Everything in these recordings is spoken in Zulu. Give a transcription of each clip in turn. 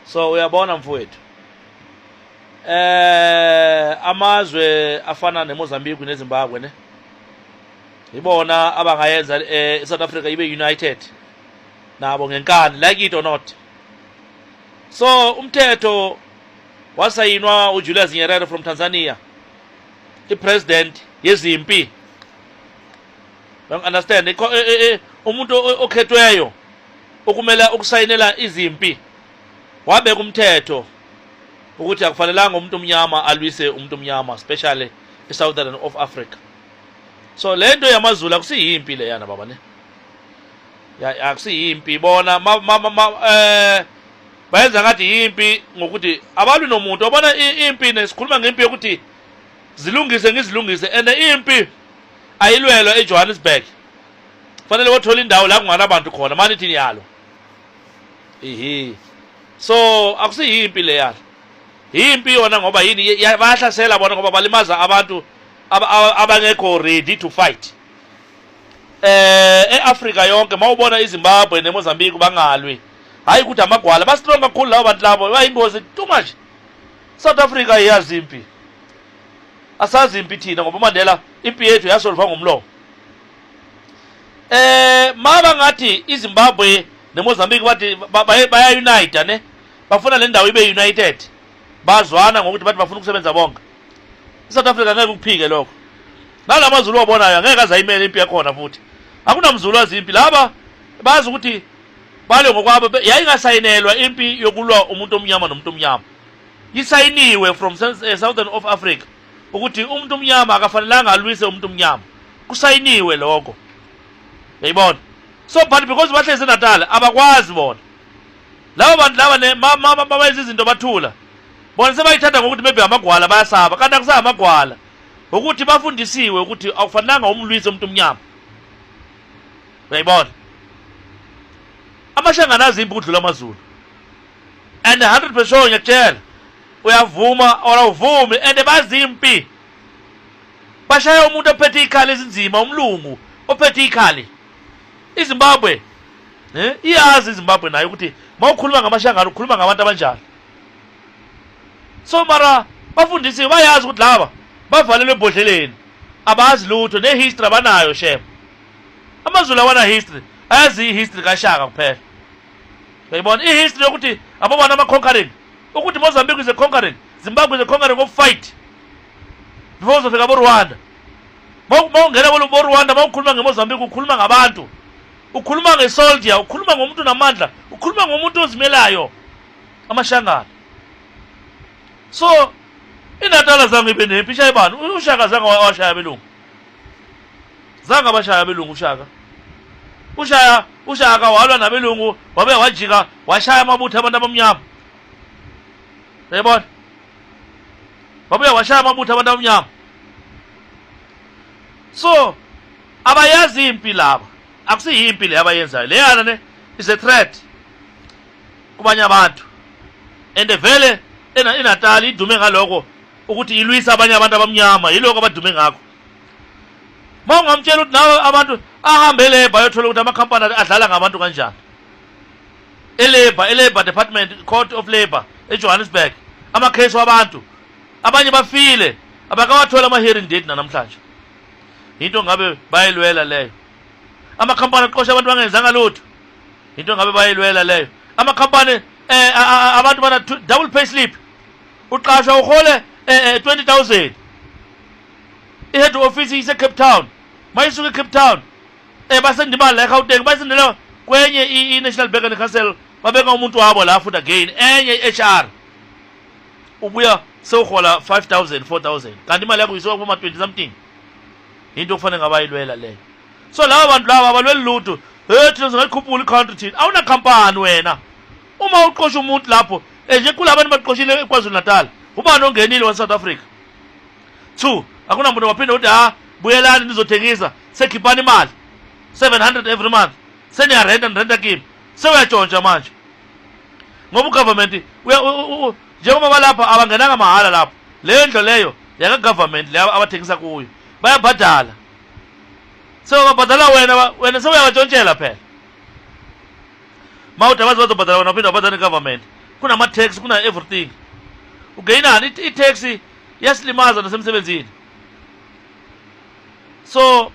So uyabona mfowethu, amazwe afana neMozambique neZimbabwe ne ibona abangayenza South Africa ibe united nabo ngenkani, like it or not. So umthetho wasayinwa uJulius Nyerere from Tanzania, i-president yezimpi. You understand? Umuntu okhethweyo okumela ukusayinela izimpi wabeka umthetho ukuthi akufanelanga umuntu omnyama alwise umuntu omnyama, especially eSouthern of Africa. So lento yamaZulu akusiyimpi le yana baba ne, ya akusiyimpi. Bona bayenza ngathi impi ngokuthi abalwi nomuntu. Ubona impi nesikhuluma ngempi yokuthi zilungise ngizilungise, and impi ayilwelwa eJohannesburg. Fanele wathola indawo la kunganabantu khona manje ithini yalo. So akusiyimpi le yana. Impi yona ngoba yini bayahlasela bona ngoba balimaza abantu abangekho ready to fight. eAfrica yonke mawubona iZimbabwe neMozambique bangalwi, hayi ukuthi amagwala bastrong kakhulu labo bantu labo, bayingozi too much. South Africa iyazi impi, asazi impi thina ngoba uMandela impi yethu yasolva ngomlomo. Maba ngathi iZimbabwe neMozambique bathi baya unite ne, bafuna le ndawo ibe united, bazwana ngokuthi bathi bafuna ukusebenza bonke. iSouth Africa ngeke ukuphike lokho. Nalamazulu obonayo ngeke azayimela impi yakhona futhi. Akunamzulu azimpi laba bazi ukuthi bale ngokwabo yayingasayinelwa impi yokulwa umuntu omnyama nomuntu omnyama. Yisayiniwe from Southern of Africa ukuthi umuntu omnyama akafanelanga alwise umuntu omnyama. Kusayiniwe lokho. Yayibona? So but because bahleze Natal abakwazi bona. Labo bantu laba babenza izinto bathula. Bona sebayithatha ngokuthi maybe amagwala bayasaba, kanti akusaba amagwala. Ukuthi bafundisiwe ukuthi akufanelanga umlwise umuntu omnyama. Uyayibona? Amashanga nazi impi ukudlula amaZulu. And 100% ngiyakutshela uyavuma or awuvumi and bazimpi. Bashaya umuntu ophethe ikhali ezinzima, umlungu ophethe ikhali. iZimbabwe iyazi iZimbabwe nayo ukuthi mawukhuluma ngamashangana ukhuluma ngabantu abanjani. So mara bafundisiwe bayazi ukuthi laba bavalelwe ebhodleleni, abazi lutho nehistory abanayo shem. AmaZulu awana history, ayazi ihistory kaShaka kuphela. Uyayibona ihistory yokuthi abobana ama-conquering, ukuthi Mozambique is a conquering, Zimbabwe is a conquering of fight before uzofika boRwanda. Mawungena boRwanda mawukhuluma ngeMozambique ukhuluma ngabantu, ukhuluma ngesoldier, ukhuluma ngomuntu namandla, ukhuluma ngomuntu ozimelayo, amashangana. So iNatal zange ibe nempi shayibani, uShaka zange washaya belungu. Zange abashaya belungu uShaka walwa nabelungu wabe wajika washaya amabutho abantu abamnyama. Uyabona? Wabe washaya amabutho abantu abamnyama. So abayazi impi laba, akusiyimpi le abayenzayo. Le yana ne is a threat kubanye abantu. And vele iNatal idume ngaloko ukuthi ilwisa abanye abantu abamnyama, yiloko abadume ngakho. Mawungamtshela ukuthi nawe abantu ahambe eLabour ayothola ukuthi amakhampani adlala ngabantu kanjani. eLabour Department Court of Labour eJohannesburg amakhesi wabantu abanye bafile abakawathola ama-hearing date namhlanje. Into ngabe bayilwela leyo. Amakhampani aqosha abantu bangenzanga lutho. Into ngabe bayilwela leyo. Amakhampani abantu bana double pay slip. Uqashwa uhole 20,000. Ihead office ise Cape Town. Mayisuke Cape Town. Basenda imali la eGauteng, basendela kwenye iNational Bank and Council, babeka umuntu wabo la futhi again enye HR. Ubuya sewuhola 5,000 4,000. Kanti imali yakho isoka kuma 20 something. Into okufanele ngabayilwela leyo. So laba bantu laba abalweli lutho, thina singakhuphula iCountry thina. Awuna company wena. Uma uqosha umuntu lapho, nje kulabantu baqoshile eKwaZulu Natal, ubani ongenile waSouth Africa. 2, akuna muntu waphinde uthi buyelani nizothengisa, sekhiphani imali 700 every month. Seniyarenta kimi. Sewuyatshontsha manje. Ngoba ugovernment njengoba balapha abangenanga mahala lapho. Leyo ndlo leyo yaka government leyo abathengisa kuyo. Bayabhadala. Babhadala wena sewuyabatshontshela phela. Mawuthi abazobhadala wena uphinde wabhadala igovernment. kunama-tax, kuna everything. Ugeyinani i-tax yasilimaza nasemsebenzini. So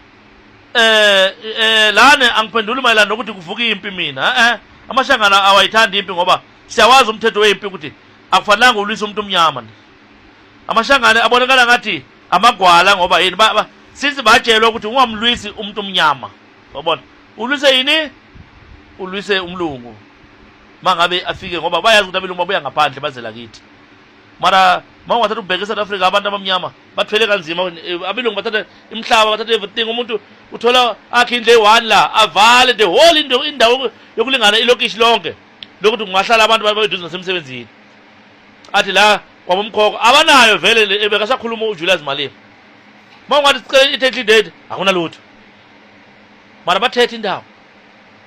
lana angiphenduli mayelana nokuthi kuvuka impi mina. Amashangana awayithandi impi ngoba siyawazi umthetho wempi ukuthi akufanelanga ulwise umuntu omnyama. Amashangana abonakala ngathi amagwala ngoba yini sithi batshelwa ukuthi ungamlwisi umuntu omnyama. Wabona? Ulwise yini? Ulwise umlungu. Mangabe afike ngoba bayazi ukuthi abelungu babuya ngaphandle bazela kithi. Mara mawathatha ubheke eSouth Africa abantu abamnyama bathwele kanzima. Abelungu bathatha imhlaba, bathatha everything. Umuntu uthola akhe indle eyi-1 la avale the whole indawo yokulingana ilokishi lonke lokuthi kungahlala abantu babeduze nasemsebenzini. Athi la kwabomkhoko abanayo vele ebekasakhuluma uJulius Malema. Mawungathi sicela i-tax deed akunalutho. Mara bathethe indawo.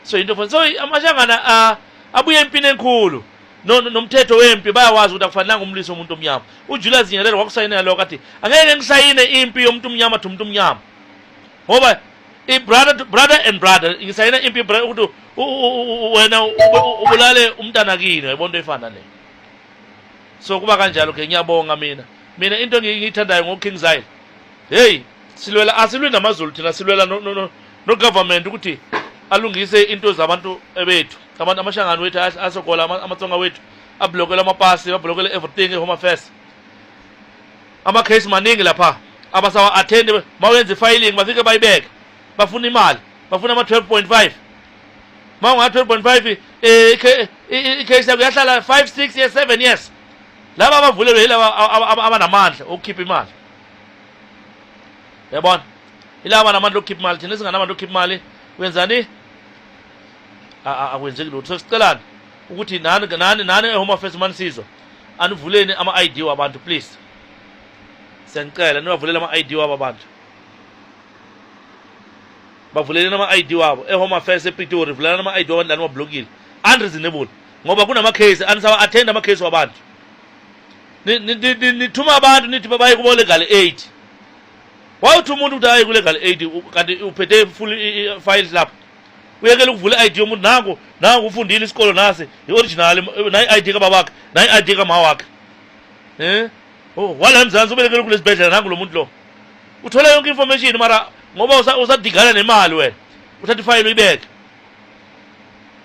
So into so amashangana abuye empini enkulu nomthetho wempi bayawazi ukuthi akufanelanga umlisi womuntu omnyama. uJulius Nyerere wakusayinela lokho athi angeke ngisayine impi yomuntu omnyama umuntu omnyama. Ngoba brother and brother ngisayina impi ukuthi wena ubulale umntana kini yabona into efana le. So kuba kanjalo ke ngiyabonga mina into ngiyithandayo ngoKing Zile. Hey silwela asilwe namaZulu thina silwela no government ukuthi alungise into zabantu bethu. Abantu amashangano wethu asogola amatsonga wethu ablokela amapasi ablokela everything eHome Affairs. Ama-case maningi lapha abasawa attend mawenze filing bafike bayibeke bafuna imali bafuna ama-12.5 mawunga-12.5 i-case yakho yahlala 5 6 years 7 years. Laba abavulelwe yilaba abanamandla okukhipha imali. Yabona ilaba abanamandla okukhipha imali thina singanamandla okukhipha imali wenzani akwenzeki lutho. So sicelani ukuthi nani eHome Affairs manisizwa anivuleni ama-ID wabantu please. Siyacela nibavulela ama-ID wabo abantu. Bavuleleni ama-ID wabo eHome Affairs ePitori vulelani ama-ID wabantu lani wablokile. Unreasonable ngoba kunama-case anisawa attend ama-case wabantu. Nithuma abantu nithi baye kubo legal aid. Wawuthi umuntu ukuthi aye ku-legal aid kanti uphethe full files lapho. Uyekela ukuvula i-ID yomuntu nangu ufundile isikolo nasi i-original nayi-ID kababakhe nayi-ID kama wakhe. Wala eMzansi ubelekele kulesibhedlela nangu lo muntu lo. Uthola yonke information mara ngoba usadigana nemali wena. Uthatha ifile uyibeke.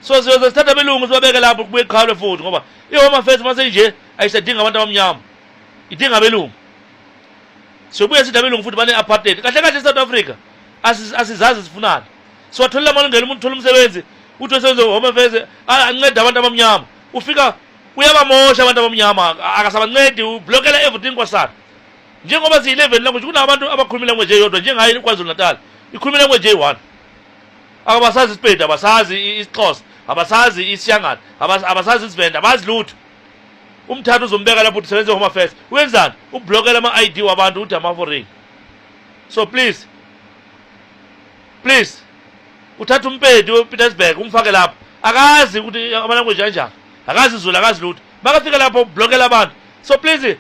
So sithatha abelungu sibabeke lapho kubuye iqhalwe futhi ngoba iHome Affairs mase nje ayisadinga abantu abamnyama. Idinga abelungu. Sobuye sithi abelungu futhi bane-apartheid. Kahle South Africa asizazi sifunani. So watholela amalungelo umuntu uthola umsebenzi uthi wesenze Home Affairs anceda abantu abamnyama. Ufika uyabamosha abantu abamnyama akasabancedi ublokela everything kwasana. Njengoba siyi-11 language kunabantu abakhuluma language eyodwa njengayo KwaZulu Natal ikhuluma language eyi-1. Abasazi iSpedi abasazi isiXhosa abasazi isiShangana abasazi isiVenda abazi lutho. Umthathu uzombeka lapho usebenza eHome Affairs wenzani ublokela ama-ID wabantu uthi ama-foreign. So please uthatha umpedi wePietersburg umfake lapho akazi ukuthi amalanguage kanjani akazi izulu akazi lutho makafika lapho ublokela abantu. So please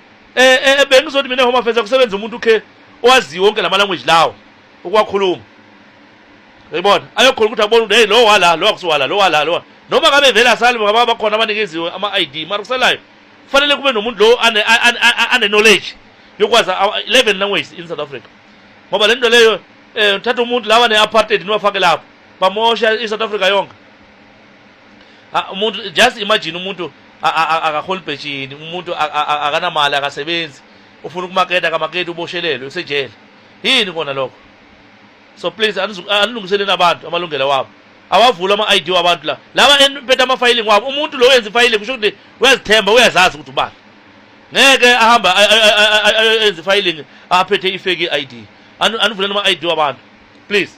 bengizothi mina eHome Affairs akusebenza umuntu ukhe owaziyo wonke lamalanguage lawo ukwakhuluma. Uyibona ayokhona ukuthi abone ukuthi hey lo wala lo akusiwala lo wala lo noma ngabe vele asali ngoba bakhona abanikeziwe ama-ID mara kusalayo kufanele kube nomuntu lo ane knowledge yokwazi 11 languages in South Africa. Ngoba le nto leyo uthatha umuntu lawa ne-apartheid niwafake lapho bamosha iSouth Africa yonke. Umuntu just imagine umuntu akaholi bheshini umuntu akanamali akasebenzi ufuna ukumaketa akamaketi uboshelelwe usejele yini kona lokho. So please anilungiseleni abantu amalungelo wabo awavula ama-ID wabantu la laba empethe ama-filing wabo. Umuntu lo wenza ifiling kusho ukuthi uyazithemba uyazazi ukuthi ubani. Ngeke ahamba enza ifiling aphethe i-fake i-ID. Anivuleni ama-ID wabantu please.